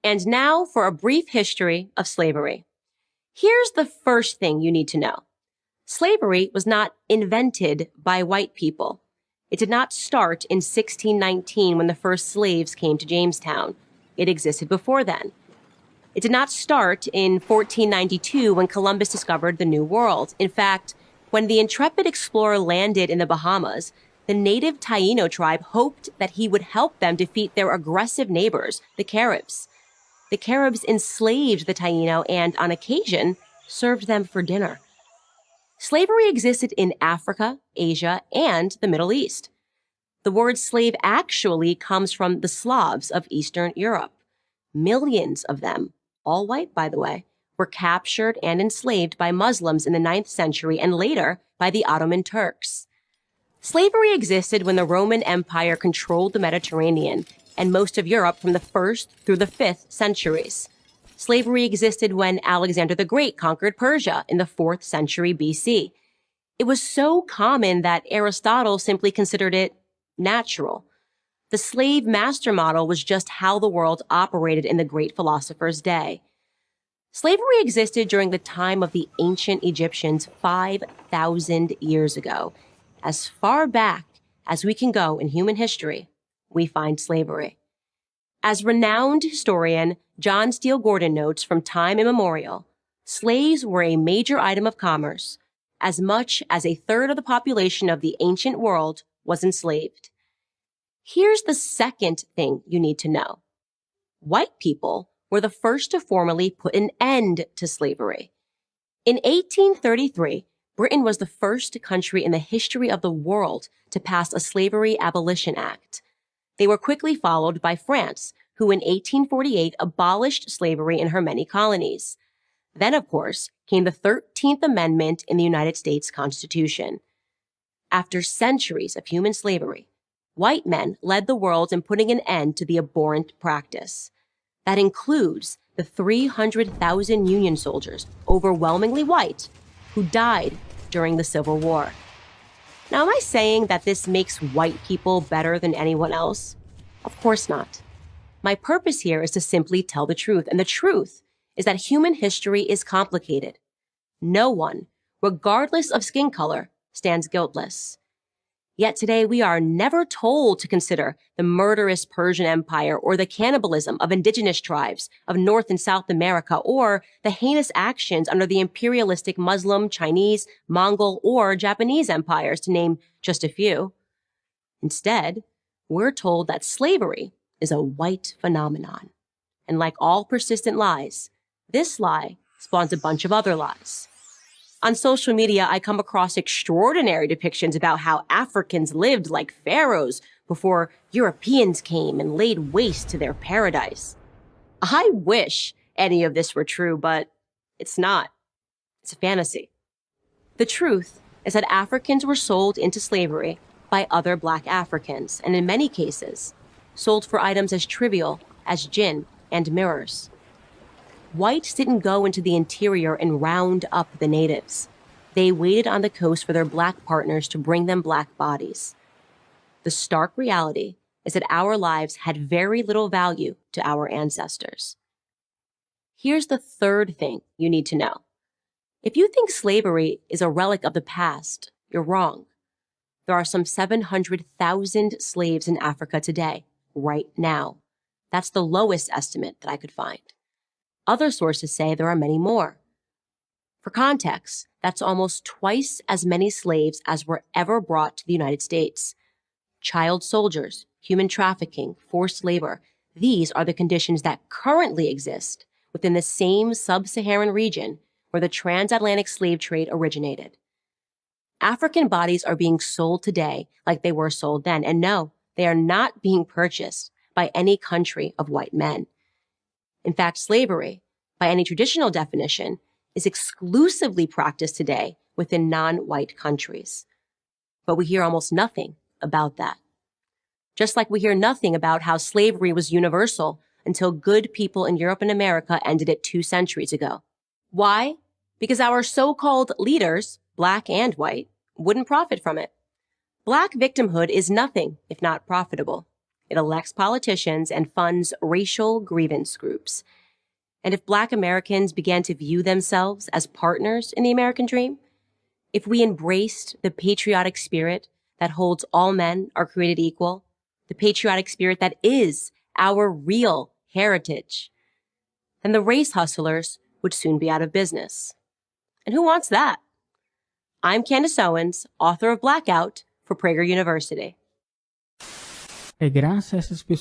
And now for a brief history of slavery. Here's the first thing you need to know. Slavery was not invented by white people. It did not start in 1619 when the first slaves came to Jamestown. It existed before then. It did not start in 1492 when Columbus discovered the New World. In fact, when the intrepid explorer landed in the Bahamas, the native Taino tribe hoped that he would help them defeat their aggressive neighbors, the Caribs. The Caribs enslaved the Taino and, on occasion, served them for dinner. Slavery existed in Africa, Asia, and the Middle East. The word slave actually comes from the Slavs of Eastern Europe. Millions of them, all white by the way, were captured and enslaved by Muslims in the 9th century and later by the Ottoman Turks. Slavery existed when the Roman Empire controlled the Mediterranean and most of Europe from the 1st through the 5th centuries. Slavery existed when Alexander the Great conquered Persia in the 4th century BC. It was so common that Aristotle simply considered it natural. The slave master model was just how the world operated in the great philosopher's day. Slavery existed during the time of the ancient Egyptians 5,000 years ago. As far back as we can go in human history, we find slavery. As renowned historian John Steele Gordon notes from time immemorial, slaves were a major item of commerce. As much as a third of the population of the ancient world was enslaved. Here's the second thing you need to know. White people were the first to formally put an end to slavery. In 1833, Britain was the first country in the history of the world to pass a Slavery Abolition Act. They were quickly followed by France, who in 1848 abolished slavery in her many colonies. Then, of course, came the 13th Amendment in the United States Constitution. After centuries of human slavery, white men led the world in putting an end to the abhorrent practice. That includes the 300,000 Union soldiers, overwhelmingly white, who died during the Civil War. Now, am I saying that this makes white people better than anyone else? Of course not. My purpose here is to simply tell the truth, and the truth is that human history is complicated. No one, regardless of skin color, stands guiltless. Yet today we are never told to consider the murderous Persian Empire or the cannibalism of indigenous tribes of North and South America or the heinous actions under the imperialistic Muslim, Chinese, Mongol, or Japanese empires, to name just a few. Instead, we're told that slavery is a white phenomenon. And like all persistent lies, this lie spawns a bunch of other lies. On social media, I come across extraordinary depictions about how Africans lived like pharaohs before Europeans came and laid waste to their paradise. I wish any of this were true, but it's not. It's a fantasy. The truth is that Africans were sold into slavery by other Black Africans, and in many cases, sold for items as trivial as gin and mirrors. Whites didn't go into the interior and round up the natives. They waited on the coast for their Black partners to bring them Black bodies. The stark reality is that our lives had very little value to our ancestors. Here's the third thing you need to know. If you think slavery is a relic of the past, you're wrong. There are some 700,000 slaves in Africa today, right now. That's the lowest estimate that I could find. Other sources say there are many more. For context, that's almost twice as many slaves as were ever brought to the United States. Child soldiers, human trafficking, forced labor, these are the conditions that currently exist within the same sub-Saharan region where the transatlantic slave trade originated. African bodies are being sold today like they were sold then, and no, they are not being purchased by any country of white men. In fact, slavery, by any traditional definition, is exclusively practiced today within non-white countries. But we hear almost nothing about that. Just like we hear nothing about how slavery was universal until good people in Europe and America ended it 2 centuries ago. Why? Because our so-called leaders, Black and white, wouldn't profit from it. Black victimhood is nothing if not profitable. It elects politicians and funds racial grievance groups. And if Black Americans began to view themselves as partners in the American dream, if we embraced the patriotic spirit that holds all men are created equal, the patriotic spirit that is our real heritage, then the race hustlers would soon be out of business. And who wants that? I'm Candace Owens, author of Blackout for Prager University. Graças a essas pessoas